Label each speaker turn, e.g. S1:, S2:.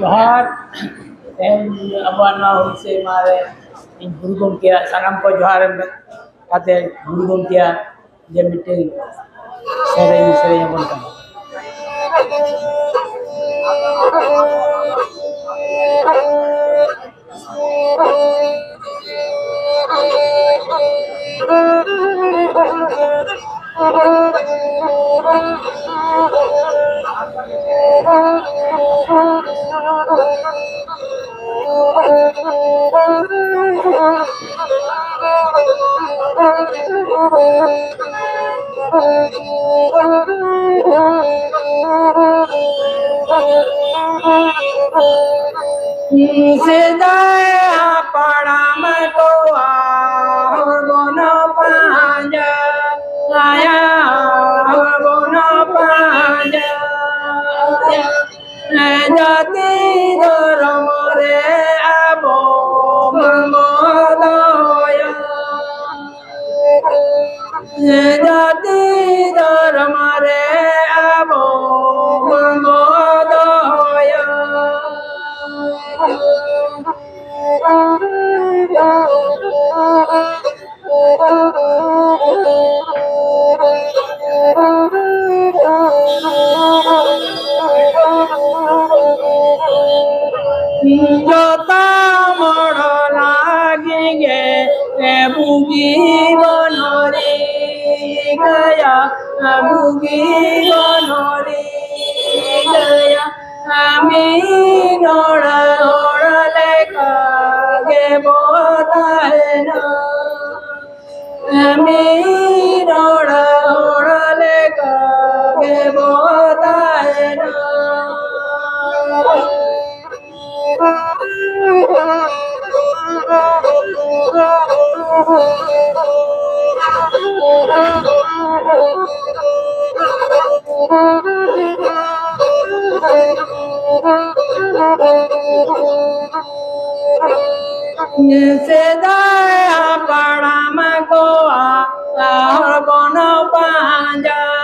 S1: जोहार अबाना हुई मारे इन गुरु गमकिया सानाम को जोहार काते गुरु गमकिया जे मिटे सेरेन सेरेन बोल का Sedaya paramato ahono panja aya ahono panja jati dormore abo mamodoya jati dormore abo mamodoya Jota moro lagi ge bugi bonori gaya bugi bonori gaya ami nora ora leka ge botana ami nora ora leka ge botana Sedaya paramagoa ahono panja